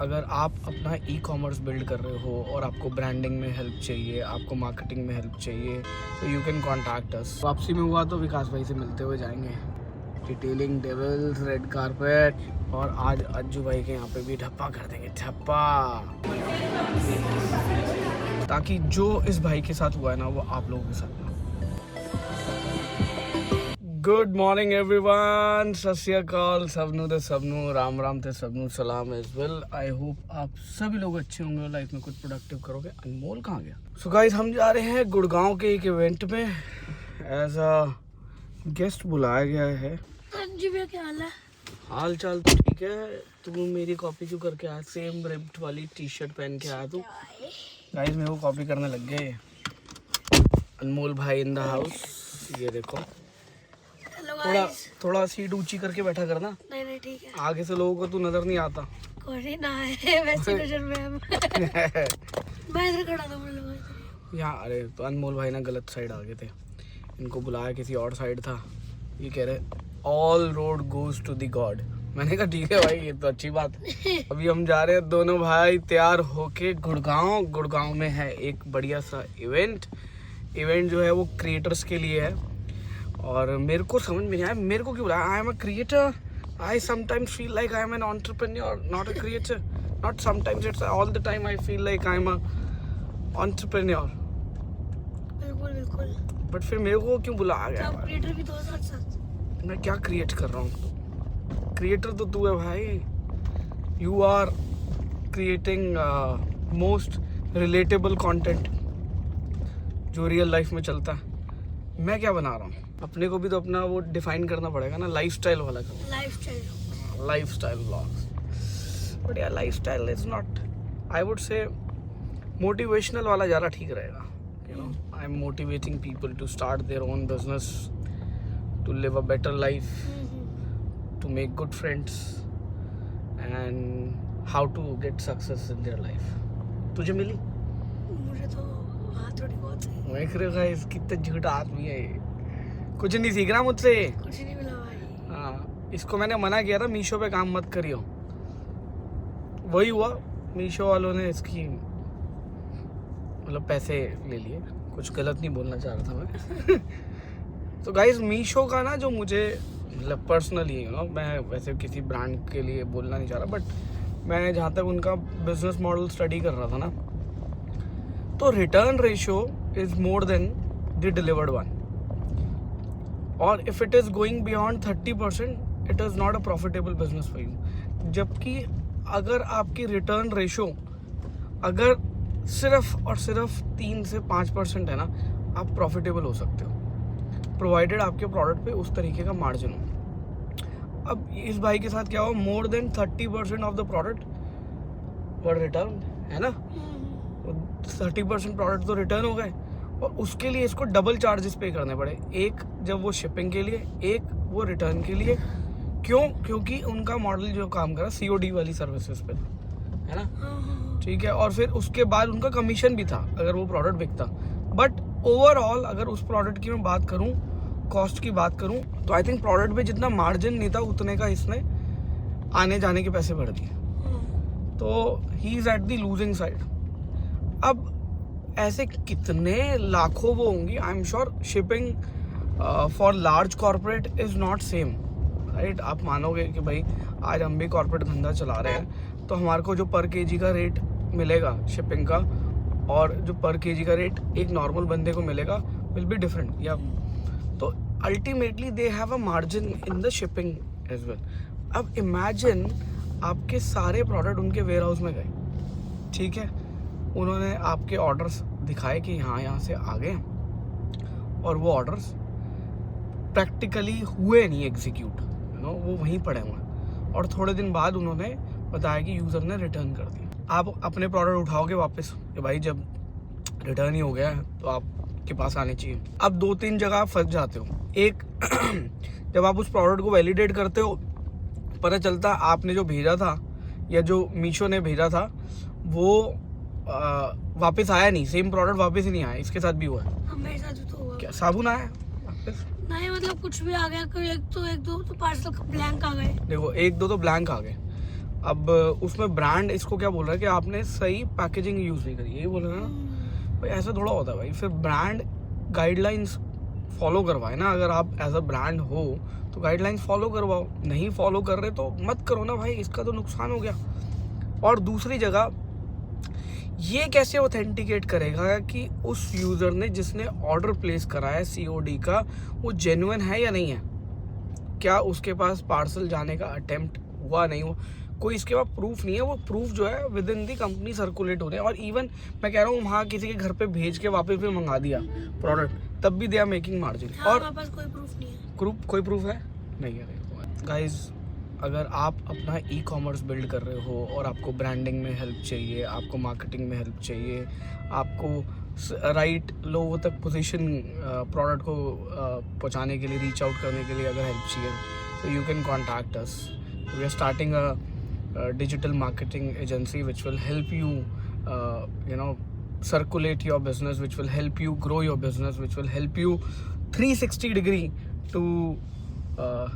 अगर आप अपना ई कॉमर्स बिल्ड कर रहे हो और आपको ब्रांडिंग में हेल्प चाहिए, आपको मार्केटिंग में हेल्प चाहिए, तो यू कैन कॉन्टैक्ट अस। वापसी में हुआ तो विकास भाई से मिलते हुए जाएंगे। डिटेलिंग टेबल्स, रेड कारपेट, और आज अज्जू भाई के यहाँ पे भी ठप्पा कर देंगे, ठप्पा, ताकि जो इस भाई के साथ हुआ है ना वो आप लोगों के साथ ना। गुड मॉर्निंग एवरीवन, सत श्री अकाल, सबनू ते सबनू, राम राम ते सबनू सलाम एज वेल। आई होप आप सभी लोग अच्छे होंगे और लाइफ में कुछ प्रोडक्टिव करोगे। अनमोल कहाँ गया? सो गाइस, हम जा रहे हैं गुड़गांव के एक इवेंट में, एज अ गेस्ट बुलाया गया है। जी भैया, क्या हाल है? हाल चाल तो ठीक है। तू मेरी कॉपी क्यों करके आया? सेम रिप्ड वाली टी शर्ट पहन के आया तू। गाइस मेरे को कॉपी करने लग गए। अनमोल भाई इन द हाउस, ये देखो। थोड़ा सीट ऊंची करके बैठा करना। नहीं ठीक है। आगे से लोगों को तू नजर नहीं आता। कोई ना है वैसे नजर में हम। मैं इधर खड़ा था मतलब यहाँ। अरे तो अनमोल भाई ना गलत साइड आ गए थे, इनको बुलाया किसी और साइड था। ये कह रहे all road goes to the god. मैंने कहा ठीक है भाई, ये तो अच्छी बात है। अभी हम जा रहे हैं दोनों भाई तैयार होके गुड़गांव। गुड़गांव में है एक बढ़िया सा इवेंट जो है वो क्रिएटर्स के लिए है। और मेरे को समझ में नहीं आया मेरे को क्यों बुलाया। I am a creator. I sometimes feel like I am an entrepreneur, not a creator. Not sometimes, it's all the time I feel like I am a entrepreneur. बिल्कुल। बट फिर मेरे को क्यों बुलाया गया? क्रिएटर भी तो साथ। मैं क्या क्रिएट कर रहा हूँ? क्रिएटर तो तू है भाई। You are creating most relatable content जो रियल लाइफ में चलता है। मैं क्या बना रहा हूँ? अपने को भी तो अपना वो डिफाइन करना पड़ेगा ना, लाइफस्टाइल वाला का। Lifestyle vlogs. बट यार lifestyle is not, I would say motivational वाला ज़्यादा ठीक रहेगा। You know, I am motivating people to start their own business, to live a better life, to make good friends and how to get success in their life. तुझे मिली? मुझे तो थोड़ी बहुत है। मैं कह रहा हूँ कितना झूठा आदमी है ये। कुछ नहीं सीख रहा मुझसे। कुछ नहीं मिला भाई। हाँ, इसको मैंने मना किया था मीशो पे काम मत करियो। वही हुआ, मीशो वालों ने इसकी मतलब पैसे ले लिए। कुछ गलत नहीं बोलना चाह रहा था मैं। तो गाइस मीशो का ना, जो मुझे मतलब पर्सनली यू नो, मैं वैसे किसी ब्रांड के लिए बोलना नहीं चाह रहा, बट मैं जहाँ तक उनका बिजनेस मॉडल स्टडी कर रहा था ना, तो return ratio is more than the delivered one. और if it is going beyond 30%, it is not a profitable business for you. जबकि अगर आपकी रिटर्न रेशियो अगर सिर्फ और सिर्फ 3 से 5% है ना, आप प्रॉफिटेबल हो सकते हो, प्रोवाइडेड आपके प्रोडक्ट पे उस तरीके का मार्जिन हो। अब इस भाई के साथ क्या हुआ? More than 30% of the product were return, है ना। 30% प्रोडक्ट तो रिटर्न हो गए, और उसके लिए इसको डबल चार्जेस पे करने पड़े। एक जब वो शिपिंग के लिए, एक वो रिटर्न के लिए। क्यों? क्योंकि उनका मॉडल जो काम करा COD वाली सर्विसेज पे था, है ना। ठीक है, और फिर उसके बाद उनका कमीशन भी था अगर वो प्रोडक्ट बिकता। बट ओवरऑल अगर उस प्रोडक्ट की मैं बात करूं, कॉस्ट की बात करूं, तो आई थिंक प्रोडक्ट पे जितना मार्जिन नहीं था उतने का इसने आने जाने के पैसे भर दिए। तो he is at the losing side. अब ऐसे कितने लाखों वो होंगी। I am sure shipping for large corporate is not same, right. आप मानोगे कि भाई आज हम भी कॉर्पोरेट धंधा चला रहे हैं, तो हमारे को जो पर केजी का रेट मिलेगा शिपिंग का, और जो पर केजी का रेट एक नॉर्मल बंदे को मिलेगा, विल बी डिफरेंट। या तो ultimately they have a margin in the shipping as well. अब इमेजिन आपके सारे प्रोडक्ट उनके वेयर हाउस में गए, ठीक है, उन्होंने आपके ऑर्डर्स दिखाए कि हाँ यहाँ से आ गए, और वो ऑर्डर्स प्रैक्टिकली हुए नहीं एग्जीक्यूट, यू नो, वो वहीं पड़े हुए हैं। और थोड़े दिन बाद उन्होंने बताया कि यूज़र ने रिटर्न कर दिया। आप अपने प्रोडक्ट उठाओगे वापस कि भाई जब रिटर्न ही हो गया है तो आपके पास आने चाहिए। अब 2-3 जगह आप फंस जाते हो। एक, जब आप उस प्रोडक्ट को वैलिडेट करते हो, पता चलता आपने जो भेजा था या जो मीशो ने भेजा था वो वापस आया नहीं, सेम प्रोडक्ट वापस ही नहीं आया। इसके साथ भी हुआ है। मेरे साथ तो हुआ। क्या साबुन आया वापस? नहीं, मतलब कुछ भी आ गया, कोई एक दो तो पार्सल ब्लैंक आ गए। देखो 1-2 तो ब्लैंक आ गए। अब उसमें ब्रांड इसको क्या बोल रहा है कि आपने सही पैकेजिंग यूज़ नहीं करी, यही बोल रहे हैं ना भाई। ऐसा थोड़ा होता है भाई, फिर ब्रांड गाइडलाइंस फॉलो करवाए ना। अगर आप एज अ ब्रांड हो तो गाइडलाइंस फॉलो करवाओ, नहीं फॉलो कर रहे तो मत करो ना भाई, इसका तो नुकसान हो गया। और दूसरी जगह ये कैसे ऑथेंटिकेट करेगा कि उस यूज़र ने जिसने ऑर्डर प्लेस करा है COD का वो जेन्युइन है या नहीं है? क्या उसके पास पार्सल जाने का अटेम्प्ट हुआ नहीं हुआ, कोई इसके बाद प्रूफ नहीं है। वो प्रूफ जो है with in the company circulate हो रहे हैं। और इवन मैं कह रहा हूँ वहाँ किसी के घर पे भेज के वापस भी मंगा दिया प्रोडक्ट, तब भी दे आर मेकिंग मार्जिन। हाँ, और हमारे पास कोई प्रूफ नहीं है। कोई प्रूफ है नहीं है गाइज। अगर आप अपना ई-कॉमर्स बिल्ड कर रहे हो और आपको ब्रांडिंग में हेल्प चाहिए, आपको मार्केटिंग में हेल्प चाहिए, आपको राइट लोगों तक पोजीशन प्रोडक्ट को पहुंचाने के लिए, रीच आउट करने के लिए अगर हेल्प चाहिए तो you can contact us. We are starting a digital marketing agency which will help you you know circulate your business, which will help you grow your business, which will help you 360 degree to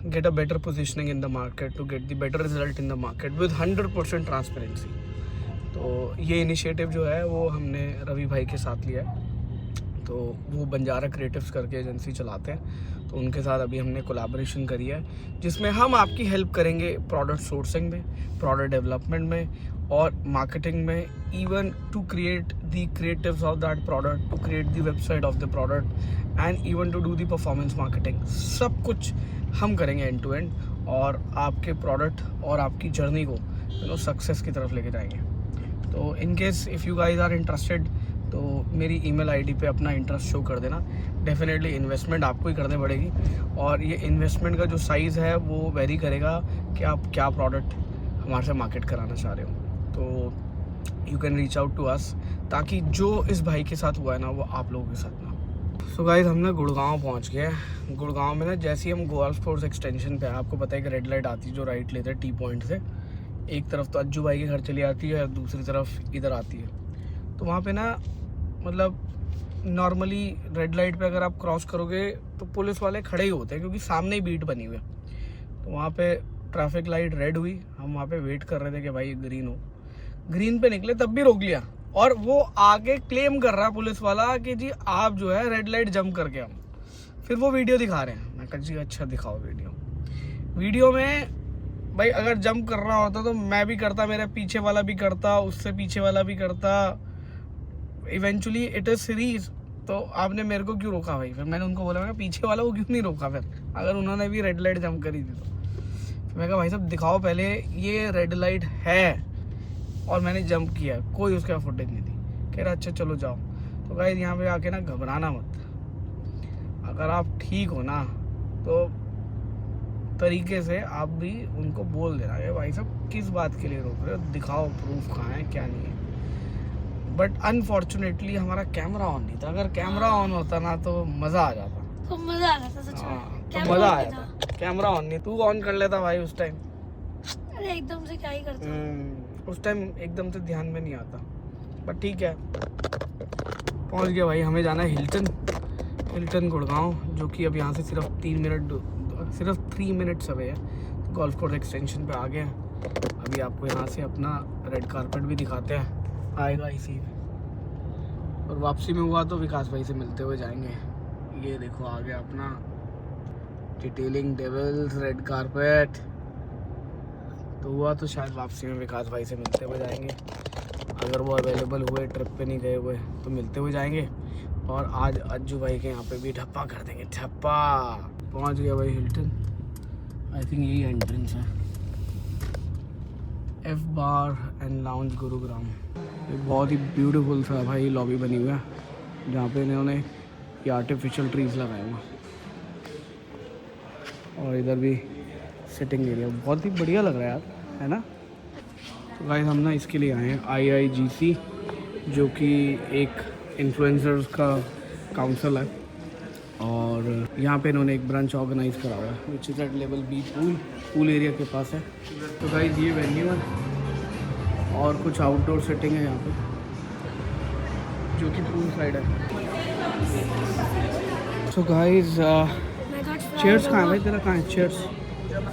get a better positioning in the market, to get the better result in the market with 100% transparency. तो ये initiative जो है वो हमने रवि भाई के साथ लिया है। तो वो बंजारा क्रिएटिव्स करके एजेंसी चलाते हैं, तो उनके साथ अभी हमने कोलैबोरेशन करी है जिसमें हम आपकी हेल्प करेंगे प्रोडक्ट सोर्सिंग में, प्रोडक्ट डेवलपमेंट में और मार्केटिंग में, even to create the creatives of that product, to create the website of the product and even to do the performance marketing. सब कुछ हम करेंगे एंड टू एंड और आपके प्रोडक्ट और आपकी जर्नी को सक्सेस की तरफ लेके जाएंगे। तो in case if you guys are interested तो मेरी ईमेल आईडी पे अपना इंटरेस्ट शो कर देना। डेफिनेटली इन्वेस्टमेंट आपको ही करनी पड़ेगी और ये इन्वेस्टमेंट का जो साइज़ है वो वेरी करेगा कि आप क्या प्रोडक्ट हमारे से मार्केट कराना चाह रहे हो। तो you can reach out to us ताकि जो इस भाई के साथ हुआ है ना वो आप लोगों के साथ ना। सो गाइस हमने गुड़गांव पहुंच गए। गुड़गांव में ना जैसे ही हम गोल्फ स्पोर्ट्स एक्सटेंशन पे, आपको पता है कि रेड लाइट आती है जो राइट लेते हैं टी पॉइंट से, एक तरफ तो अज्जू भाई के घर चली आती है और दूसरी तरफ इधर आती है। तो वहाँ पे ना मतलब नॉर्मली रेड लाइट पे अगर आप क्रॉस करोगे तो पुलिस वाले खड़े ही होते हैं क्योंकि सामने ही बीट बनी हुई है। तो वहाँ पे ट्रैफिक लाइट रेड हुई, हम वहाँ पे वेट कर रहे थे कि भाई ग्रीन हो। ग्रीन पे निकले तब भी रोक लिया और वो आगे क्लेम कर रहा है पुलिस वाला कि जी आप जो है रेड लाइट जंप करके आओ। फिर वो वीडियो दिखा रहे हैं। मैं कहा जी अच्छा दिखाओ वीडियो में भाई अगर जंप करना होता तो मैं भी करता, मेरे पीछे वाला भी करता, उससे पीछे वाला भी करता। Eventually it is series. तो आपने मेरे को क्यों रोका भाई? फिर मैंने उनको बोला मैं पीछे वाला को क्यों नहीं रोका फिर, अगर उन्होंने भी रेड लाइट जंप करी थी तो। फिर मैं कहा भाई साहब दिखाओ पहले ये रेड लाइट है और मैंने जंप किया, कोई उसका फुटेज नहीं थी। कह रहा अच्छा चलो जाओ। तो गाइस यहाँ पे आके ना घबराना मत, अगर आप ठीक हो ना तो तरीके से आप भी उनको बोल देना कि भाई साहब किस बात के लिए रोक रहे हो, दिखाओ प्रूफ कहाँ है क्या नहीं है। बट अनफॉर्चुनेटली हमारा कैमरा ऑन नहीं था, अगर कैमरा ऑन होता ना तो मज़ा आ जाता। तो मजा आ जाता सच में। तो मज़ा आ जाता। कैमरा ऑन नहीं, तू ऑन कर लेता भाई उस टाइम। अरे एकदम से क्या ही करता उस टाइम एकदम से ध्यान में नहीं आता। बट ठीक है पहुंच गया भाई। हमें जाना है हिल्टन गुड़गांव, जो कि अब यहाँ से सिर्फ 3 मिनट्स अवे है। गोल्फ कोर्स एक्सटेंशन पे आ गए हैं। अभी आपको यहाँ से अपना रेड कारपेट भी दिखाते हैं, आएगा इसी में। और वापसी में हुआ तो विकास भाई से मिलते हुए जाएंगे। ये देखो आ गया अपना डिटेलिंग डेविल्स रेड कारपेट। तो हुआ तो शायद वापसी में विकास भाई से मिलते हुए जाएंगे, अगर वो अवेलेबल हुए, ट्रिप पे नहीं गए हुए तो मिलते हुए जाएंगे। और आज अज्जू भाई के यहाँ पे भी ठप्पा कर देंगे, ठप्पा। पहुँच गया भाई हिल्टन। आई थिंक यही एंट्रेंस है, F bar and lounge Gurugram. ये बहुत ही ब्यूटीफुल सा भाई लॉबी बनी हुई है जहाँ पे इन्होंने ये आर्टिफिशियल ट्रीज लगाए हुए हैं। और इधर भी सिटिंग एरिया बहुत ही बढ़िया लग रहा है यार, है ना। तो गाइस हम ना इसके लिए आए हैं IIGC, जो कि एक इन्फ्लुएंसर्स का काउंसिल है। और यहाँ पे इन्होंने एक ब्रांच ऑर्गेनाइज करा हुआ है which is at level B pool area के पास है। तो गाइस ये वेन्यू है और कुछ आउटडोर सेटिंग है यहाँ पे जो कि पूल साइड है। सो गाइस चेयर्स कहाँ है भाई तेरा, कहाँ है चेयर्स?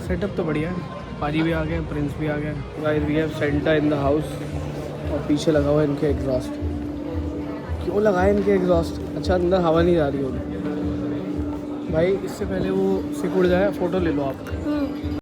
सेटअप तो बढ़िया है। पाजी भी आ गए, प्रिंस भी आ गए। Guys we have Santa in the house और पीछे लगा हुआ है इनके एग्जॉस्ट। क्यों लगाए इनके एग्जॉस्ट? अच्छा अंदर हवा नहीं जा रही होगी। भाई इससे पहले वो सिकुड़ जाए, फ़ोटो ले लो आप।